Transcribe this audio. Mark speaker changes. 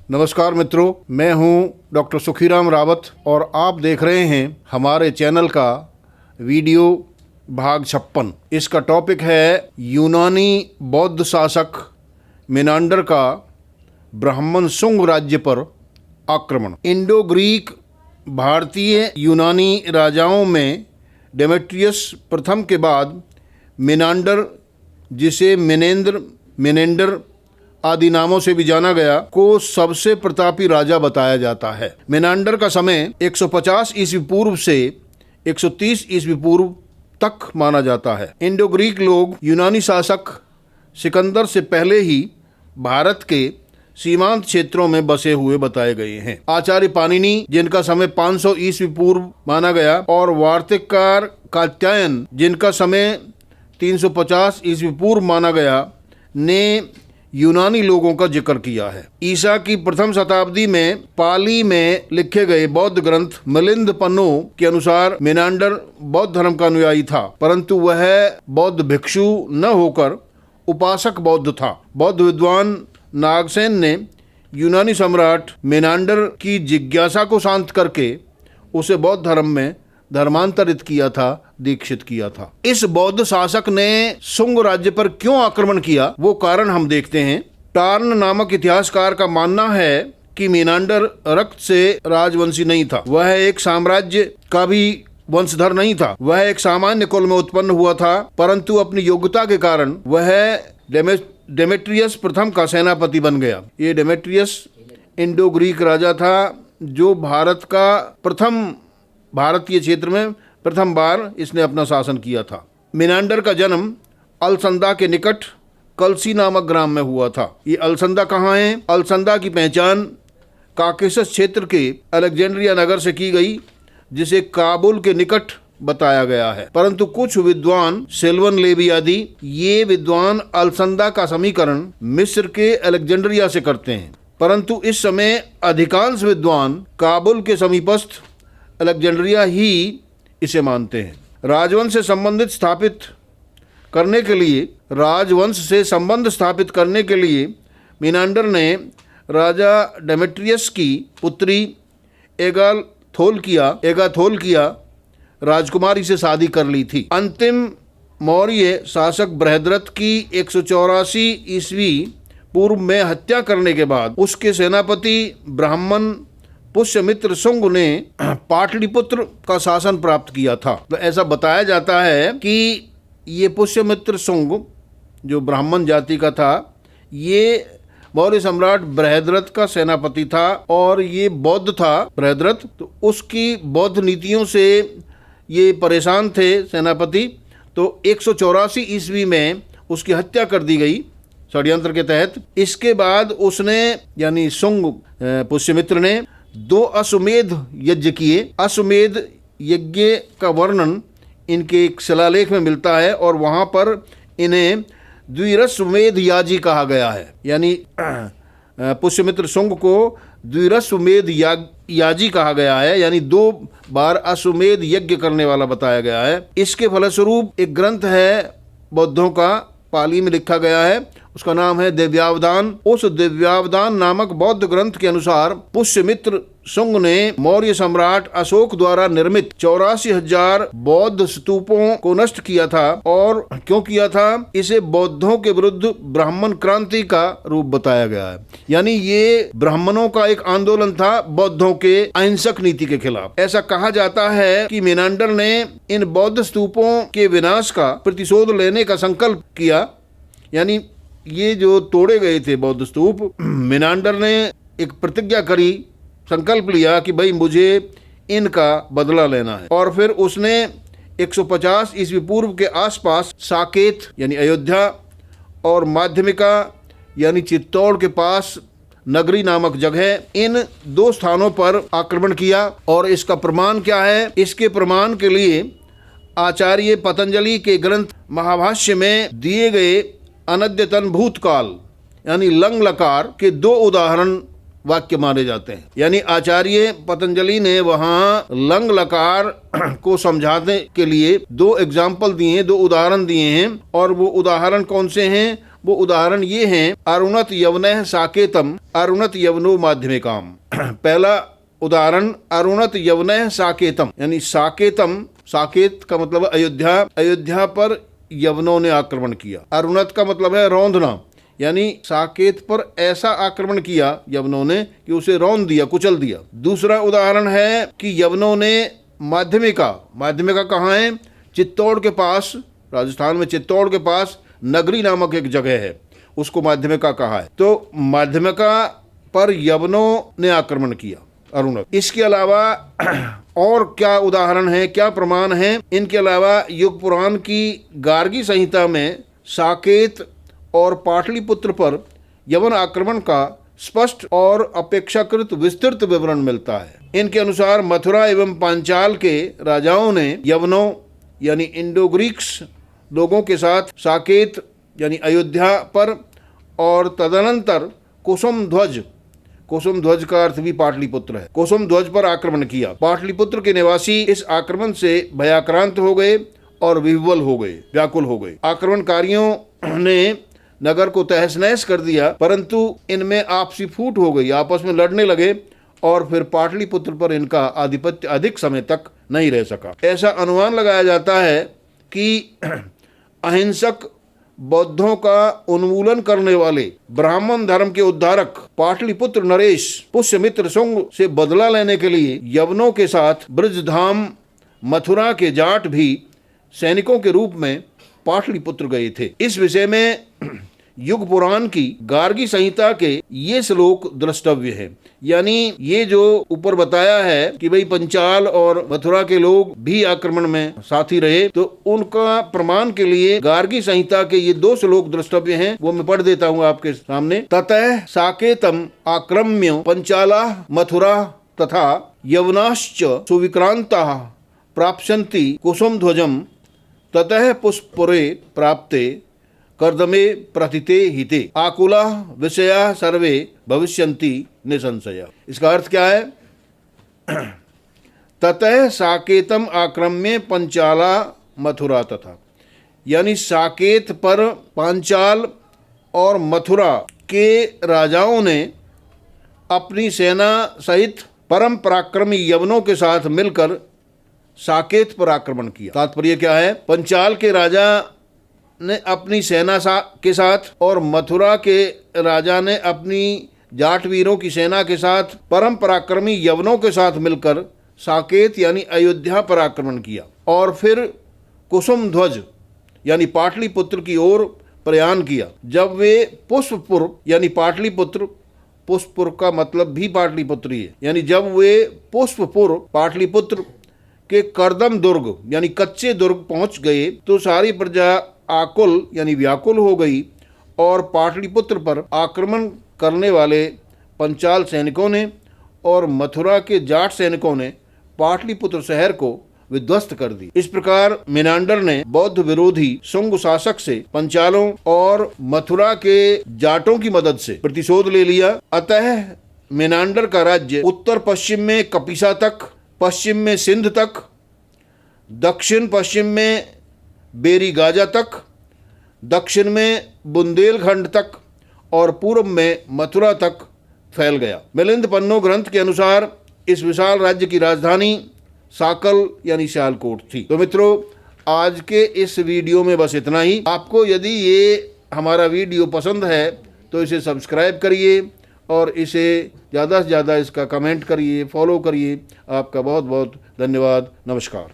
Speaker 1: नमस्कार मित्रों, मैं हूं डॉक्टर सुखीराम रावत और आप देख रहे हैं हमारे चैनल का वीडियो भाग 56। इसका टॉपिक है यूनानी बौद्ध शासक मेनांडर का ब्राह्मण शुंग राज्य पर आक्रमण। इंडो ग्रीक भारतीय यूनानी राजाओं में डेमेट्रियस प्रथम के बाद मेनांडर, जिसे मेनेंडर आदि नामों से भी जाना गया, को सबसे प्रतापी राजा बताया जाता है। मेनांडर का समय 150 ईस्वी पूर्व से 130 ईस्वी पूर्व तक माना जाता है। इंडो ग्रीक लोग यूनानी शासक सिकंदर से पहले ही भारत के सीमांत क्षेत्रों में बसे हुए बताए गए हैं। आचार्य पाणिनि, जिनका समय 500 ईस्वी पूर्व माना गया, और वार्तिककार कात्यायन, जिनका समय 350 ईस्वी पूर्व माना गया, ने यूनानी लोगों का जिक्र किया है। ईसा की प्रथम शताब्दी में पाली में लिखे गए बौद्ध ग्रंथ मिलिंद पन्नो के अनुसार मेनांडर बौद्ध धर्म का अनुयायी था, परंतु वह बौद्ध भिक्षु न होकर उपासक बौद्ध था। बौद्ध विद्वान नागसेन ने यूनानी सम्राट मेनांडर की जिज्ञासा को शांत करके उसे बौद्ध धर्म में धर्मांतरित किया था, दीक्षित किया था। इस बौद्ध शासक ने शुंग राज्य पर क्यों आक्रमण किया, वो कारण हम देखते हैं। टार्न नामक इतिहासकार का मानना है कि मेनांडर रक्त से राजवंशी नहीं था। वह एक साम्राज्य का भी वंशधर नहीं था। वह एक सामान्य कुल में उत्पन्न हुआ था, परंतु अपनी योग्यता के कारण वह डेमेट्रियस प्रथम का सेनापति बन गया। ये डेमेट्रियस इंडो ग्रीक राजा था, जो भारतीय क्षेत्र में प्रथम बार इसने अपना शासन किया था। मेनांडर का जन्म अलसंदा के निकट कलसी नामक ग्राम में हुआ था। ये अलसंदा कहाँ है? अलसंदा की पहचान काकेशस क्षेत्र के अलेक्जेंड्रिया नगर से की गई, जिसे काबुल के निकट बताया गया है। परंतु कुछ विद्वान, सिल्वन लेवी आदि, ये विद्वान अलसंदा का समीकरण मिस्र के अलेक्जेंड्रिया से करते हैं, परंतु इस समय अधिकांश विद्वान काबुल के समीपस्थ अलेक्जेंड्रिया ही इसे मानते हैं। राजवंश से संबंध स्थापित करने के लिए मेनांडर ने राजा डेमेट्रियस की पुत्री एगाथोल्किया राजकुमारी से शादी कर ली थी। अंतिम मौर्य शासक बृहद्रथ की 184 ईस्वी पूर्व में हत्या करने के बाद उसके सेनापति ब्राह्मण पुष्यमित्र शुंग ने पाटलिपुत्र का शासन प्राप्त किया था। तो ऐसा बताया जाता है कि ये पुष्यमित्र शुंग, जो ब्राह्मण जाति का था, ये मौर्य सम्राट बृहद्रथ का सेनापति था, और ये बौद्ध था बृहद्रथ, तो उसकी बौद्ध नीतियों से ये परेशान थे सेनापति। तो 184 ईस्वी में उसकी हत्या कर दी गई षड्यंत्र के तहत। इसके बाद उसने, यानी शुंग पुष्यमित्र ने 2 अश्वमेध यज्ञ किए। अश्वमेध यज्ञ का वर्णन इनके एक शिलालेख में मिलता है, और वहाँ पर इन्हें द्विरश्वमेध याजी कहा गया है। यानी पुष्यमित्र शुंग को द्विरश्वमेध याजी कहा गया है, यानी 2 बार अश्वमेध यज्ञ करने वाला बताया गया है। इसके फलस्वरूप एक ग्रंथ है बौद्धों का, पाली में लिखा गया है, उसका नाम है दिव्यावदान। उस दिव्यावदान नामक बौद्ध ग्रंथ के अनुसार पुष्यमित्र शुंग ने मौर्य सम्राट अशोक द्वारा निर्मित 84,000 बौद्ध स्तूपों को नष्ट किया था। और क्यों किया था? इसे बौद्धों के विरुद्ध ब्राह्मण क्रांति का रूप बताया गया है। यानी ये ब्राह्मणों का एक आंदोलन था बौद्धों के अहिंसक नीति के खिलाफ। ऐसा कहा जाता है कि मेनांडर ने इन बौद्ध स्तूपों के विनाश का प्रतिशोध लेने का संकल्प किया। यानी ये जो तोड़े गए थे बौद्ध स्तूप, मेनांडर ने एक प्रतिज्ञा करी, संकल्प लिया कि भाई मुझे इनका बदला लेना है। और फिर उसने 150 ईस्वी पूर्व के आसपास साकेत यानी अयोध्या और माध्यमिका यानी चित्तौड़ के पास नगरी नामक जगह, इन 2 स्थानों पर आक्रमण किया। और इसका प्रमाण क्या है? इसके प्रमाण के लिए आचार्य पतंजलि के ग्रंथ महाभाष्य में दिए गए अनद्यतन भूतकाल यानी लंग लकार के 2 उदाहरण वाक्य माने जाते हैं। यानी आचार्य पतंजलि ने वहाँ लंग लकार को समझाने के लिए 2 एग्जाम्पल दिए, 2 उदाहरण दिए हैं। और वो उदाहरण कौन से हैं? वो उदाहरण ये हैं, अरुणत यवनः साकेतम अरुणत यवनो माध्यमिकाम। पहला उदाहरण अरुणत यवनः साकेतम, यानी साकेतम, साकेत का मतलब अयोध्या, अयोध्या पर यवनों ने आक्रमण किया। अरुणत का मतलब है रौंदना, यानी साकेत पर ऐसा आक्रमण किया यवनों ने कि उसे रौंद दिया, कुचल दिया। दूसरा उदाहरण है कि यवनों ने माध्यमिका, माध्यमिका कहाँ है? चित्तौड़ के पास, राजस्थान में चित्तौड़ के पास नगरी नामक एक जगह है, उसको माध्यमिका कहा है। तो माध्यमिका पर यवनों ने आक्रमण किया, अरुणत। इसके अलावा और क्या उदाहरण है, क्या प्रमाण है? इनके अलावा युग पुराण की गार्गी संहिता में साकेत और पाटलिपुत्र पर यवन आक्रमण का स्पष्ट और अपेक्षाकृत विस्तृत विवरण मिलता है। इनके अनुसार मथुरा एवं पांचाल के राजाओं ने यवनों यानी इंडो ग्रीक्स लोगों के साथ साकेत यानी अयोध्या पर और तदनंतर कुसुम ध्वज, कुसुम ध्वज का अर्थ भी पाटलिपुत्र है, कुसुम ध्वज पर आक्रमण किया। पाटलिपुत्र के निवासी इस आक्रमण से भयाक्रांत हो गए और विह्वल हो गए, व्याकुल हो गए। आक्रमणकारियों ने नगर को तहस नहस कर दिया, परंतु इनमें आपसी फूट हो गई, आपस में लड़ने लगे और फिर पाटलिपुत्र पर इनका आधिपत्य अधिक समय तक नहीं रह सका। ऐसा अनुमान लगाया जाता है कि अहिंसक बौद्धों का उन्मूलन करने वाले ब्राह्मण धर्म के उद्धारक पाटलिपुत्र नरेश पुष्यमित्र शुंग से बदला लेने के लिए यवनों के साथ ब्रजधाम मथुरा के जाट भी सैनिकों के रूप में पाटलिपुत्र गए थे। इस विषय में युग पुराण की गार्गी संहिता के ये श्लोक द्रष्टव्य है, यानी ये जो ऊपर बताया है कि भाई पंचाल और मथुरा के लोग भी आक्रमण में साथी रहे, तो उनका प्रमाण के लिए गार्गी संहिता के ये दो श्लोक द्रष्टव्य हैं, वो मैं पढ़ देता हूँ आपके सामने। ततः साकेतम आक्रम्य पंचाला मथुरा तथा यवनाश्च सुविक्रांता प्राप्स्यन्ति कुसुम ध्वजम ततः पुष्पुरे प्राप्ते कर्दमे प्रथिते हिते आकुला विषया सर्वे भविष्यन्ति निसंशया। इसका अर्थ क्या है? ततः साकेतम आक्रम्य पंचाला मथुरा तथा, यानी साकेत पर पांचाल और मथुरा के राजाओं ने अपनी सेना सहित परम पराक्रमी यवनों के साथ मिलकर साकेत पर आक्रमण किया। तात्पर्य क्या है? पंचाल के राजा ने अपनी सेना के साथ और मथुरा के राजा ने अपनी जाट वीरों की सेना के साथ परम पराक्रमी यवनों के साथ मिलकर साकेत यानी अयोध्या पर आक्रमण किया और फिर कुसुम ध्वज यानी पाटलिपुत्र की ओर प्रयाण किया। जब वे पुष्पपुर यानी पाटलिपुत्र, पुष्पपुर का मतलब भी पाटलिपुत्र ही है, यानी जब वे पुष्पपुर पाटलिपुत्र के करदम दुर्ग यानी कच्चे दुर्ग पहुंच गए तो सारी प्रजा आकुल यानी व्याकुल हो गई और पाटलिपुत्र पर आक्रमण करने वाले पंचाल सैनिकों ने और मथुरा के जाट सैनिकों ने पाटलिपुत्र शहर को विध्वस्त कर दी। इस प्रकार मेनांडर ने बौद्ध विरोधी शुंग शासक से पंचालों और मथुरा के जाटों की मदद से प्रतिशोध ले लिया। अतः मेनांडर का राज्य उत्तर पश्चिम में कपिसा तक, पश्चिम में सिंध तक, दक्षिण पश्चिम में बेरी गाजा तक, दक्षिण में बुंदेलखंड तक और पूर्व में मथुरा तक फैल गया। मिलिंद पन्नो ग्रंथ के अनुसार इस विशाल राज्य की राजधानी साकल यानी सियालकोट थी। तो मित्रों, आज के इस वीडियो में बस इतना ही। आपको यदि ये हमारा वीडियो पसंद है तो इसे सब्सक्राइब करिए और इसे ज़्यादा से ज़्यादा इसका कमेंट करिए, फॉलो करिए। आपका बहुत बहुत धन्यवाद। नमस्कार।